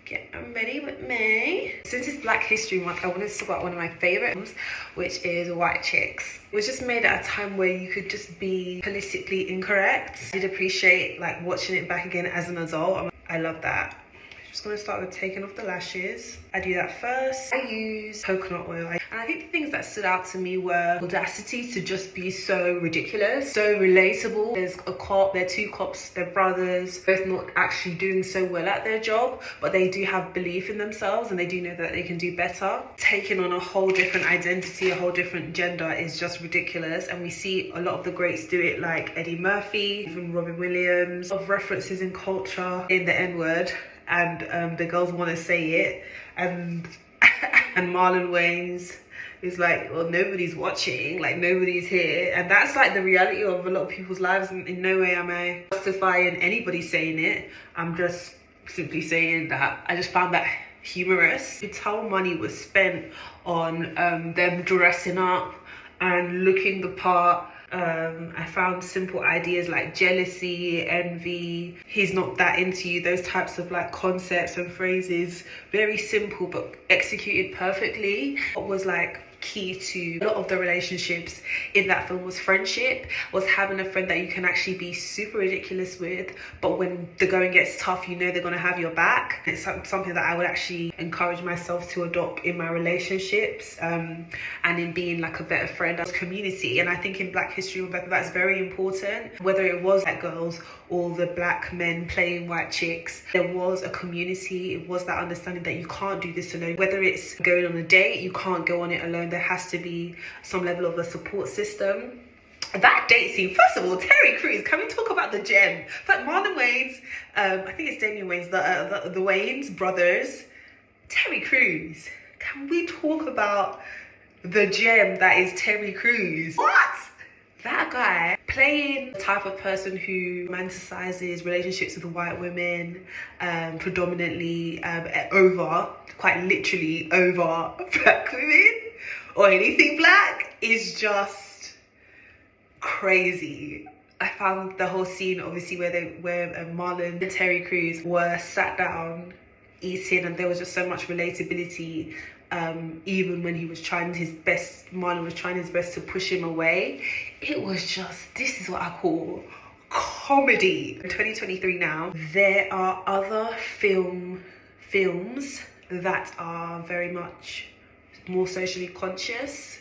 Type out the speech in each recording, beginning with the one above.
Get ready with me. Since it's Black History Month, I wanted to talk about one of my favorite films, which is White Chicks. It was just made at a time where you could just be politically incorrect. I did appreciate like watching it back again as an adult. I love that. Just gonna start with taking off the lashes. I do that first. I use coconut oil. And I think the things that stood out to me were audacity to just be so ridiculous, so relatable. There's a cop, they're two cops, they're brothers, both not actually doing so well at their job, but they do have belief in themselves and they do know that they can do better. Taking on a whole different identity, a whole different gender is just ridiculous. And we see a lot of the greats do it, like Eddie Murphy, even Robin Williams, of references in culture in the N-word. And the girls want to say it, and Marlon Wayans is like, well, nobody's watching, like nobody's here. And that's like the reality of a lot of people's lives. And in no way am I justifying anybody saying it. I'm just simply saying that I just found that humorous. You could tell money was spent on them dressing up and looking the part. I found simple ideas like jealousy, envy, he's not that into you, those types of like concepts and phrases, very simple but executed perfectly. What was like key to a lot of the relationships in that film was friendship, was having a friend that you can actually be super ridiculous with, but when the going gets tough, you know they're going to have your back. It's something that I would actually encourage myself to adopt in my relationships, and in being like a better friend as community. And I think in Black History Month that's very important. Whether it was Black girls or the Black men playing white chicks, there was a community. It was that understanding that you can't do this alone. Whether it's going on a date, you can't go on it alone. There has to be some level of a support system. That date scene, first of all, Terry Crews, can we talk about the gem? Like Marlon Wayans, I think it's Damian Wayans, the Wayans brothers, Terry Crews. Can we talk about the gem that is Terry Crews? What? That guy playing the type of person who romanticizes relationships with white women, predominantly quite literally over Black women or anything Black, is just crazy. I found the whole scene, obviously, where Marlon and Terry Crews were sat down eating, and there was just so much relatability. Even when he was trying his best, Marlon was trying his best to push him away. It was just, this is what I call comedy. In 2023 now, there are other films that are very much more socially conscious.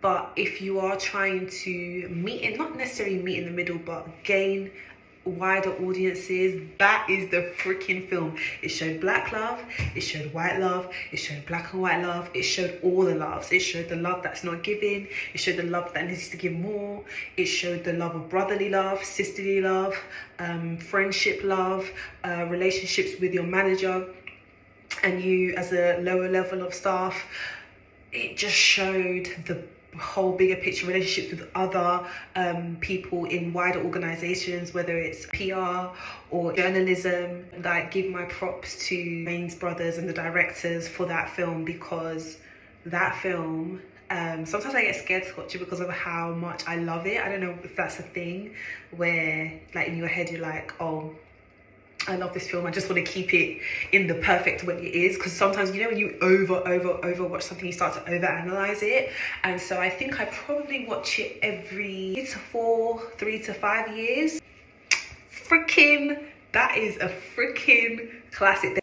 But if you are trying to not necessarily meet in the middle, but gain wider audiences, that is the freaking film. It showed Black love, it showed white love, it showed Black and white love, it showed all the loves. It showed the love that's not giving, it showed the love that needs to give more, it showed the love of brotherly love, sisterly love, friendship love, relationships with your manager and you as a lower level of staff. It just showed the whole bigger picture, relationships with other people in wider organizations, whether it's PR or journalism. And I give my props to Wayans brothers and the directors for that film, because that film, sometimes I get scared to watch it because of how much I love it. I don't know if that's a thing where like in your head you're like, oh, I love this film, I just want to keep it in the perfect way it is. Because sometimes, you know, when you over watch something, you start to overanalyze it. And so I think I probably watch it every 3 to 5 years. That is a freaking classic.